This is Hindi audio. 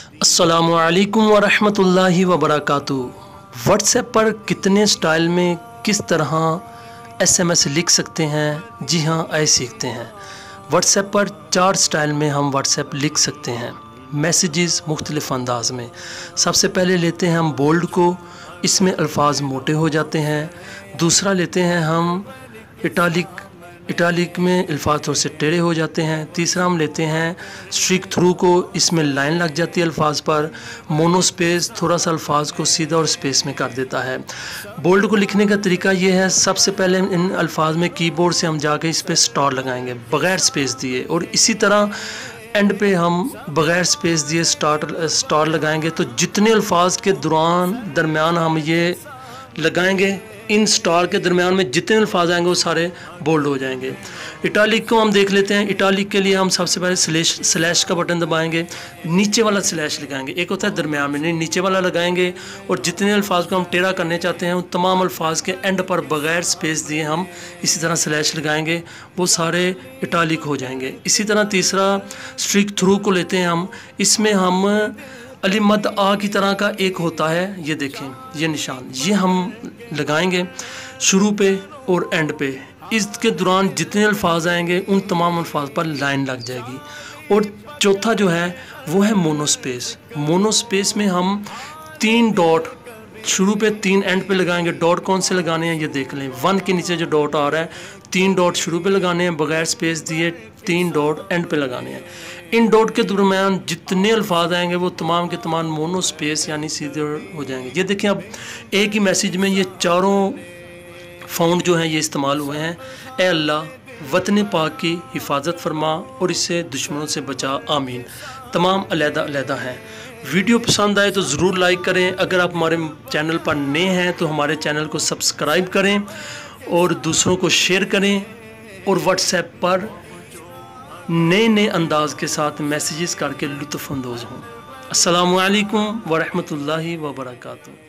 अस्सलामुअलैकुम वरहमतुल्लाहि वबरकातुहू। व्हाट्सएप पर कितने स्टाइल में किस तरह एसएमएस लिख सकते हैं? जी हाँ, आइए सीखते हैं। व्हाट्सएप पर 4 स्टाइल में हम व्हाट्सएप लिख सकते हैं, मैसेजेस मुख्तलिफ अंदाज में। सबसे पहले लेते हैं हम बोल्ड को, इसमें अल्फाज मोटे हो जाते हैं। दूसरा लेते हैं हम इटालिक में अल्फाज थोड़े से टेढ़े हो जाते हैं। तीसरा हम लेते हैं स्ट्रिक थ्रू को, इसमें लाइन लग जाती है अल्फाज पर। मोनो स्पेस थोड़ा सा अल्फाज को सीधा और स्पेस में कर देता है। बोल्ड को लिखने का तरीका ये है, सबसे पहले इन अल्फाज में कीबोर्ड से हम जाके इस पर स्टार लगाएंगे बग़ैर स्पेस दिए, और इसी तरह एंड पे हम बग़ैर स्पेस दिए स्टार लगाएंगे। तो जितने अल्फाज के दरमियान हम ये लगाएंगे, इन स्टार के दरमियान में जितने अल्फाज आएंगे वो सारे बोल्ड हो जाएंगे। इटालिक को हम देख लेते हैं। इटालिक के लिए हम सबसे पहले स्लैश का बटन दबाएंगे, नीचे वाला स्लैश लगाएंगे। एक होता है दरमियान में, नीचे वाला लगाएंगे, और जितने अल्फाज को हम टेढ़ा करने चाहते हैं उन तमाम अल्फाज के एंड पर बग़ैर स्पेस दिए हम इसी तरह स्लैश लगाएंगे, वो सारे इटालिक हो जाएंगे। इसी तरह तीसरा स्ट्रिक थ्रू को लेते हैं हम। इसमें हम अलिमद आ की तरह का एक होता है, ये देखें ये निशान, ये हम लगाएंगे शुरू पे और एंड पे। इसके दौरान जितने अल्फाज आएंगे उन तमाम अल्फाज पर लाइन लग जाएगी। और चौथा जो है वो है मोनोस्पेस। मोनोस्पेस में हम 3 डॉट शुरू पे 3 एंड पे लगाएंगे। डॉट कौन से लगाने हैं ये देख लें। 1 के नीचे जो डॉट आ रहा है, 3 डॉट शुरू पे लगाने हैं बग़ैर स्पेस दिए, 3 डॉट एंड पे लगाने हैं। इन डॉट के दरमियान जितने अल्फाज आएंगे वो तमाम के तमाम मोनो स्पेस यानी सीधे हो जाएंगे। ये देखिए, अब एक ही मैसेज में ये चारों फाउंड जो हैं ये इस्तेमाल हुए हैं। ए अल्लाह, वतन पाक की हिफाजत फरमा और इससे दुश्मनों से बचा, आमीन। तमाम अलहदा हैं। वीडियो पसंद आए तो ज़रूर लाइक करें। अगर आप हमारे चैनल पर नए हैं तो हमारे चैनल को सब्सक्राइब करें और दूसरों को शेयर करें, और व्हाट्सएप पर नए अंदाज के साथ मैसेजेस करके लुत्फ़ अंदोज़ हों। अस्सलामु अलैकुम वरहमतुल्लाहि वबरकातुहू।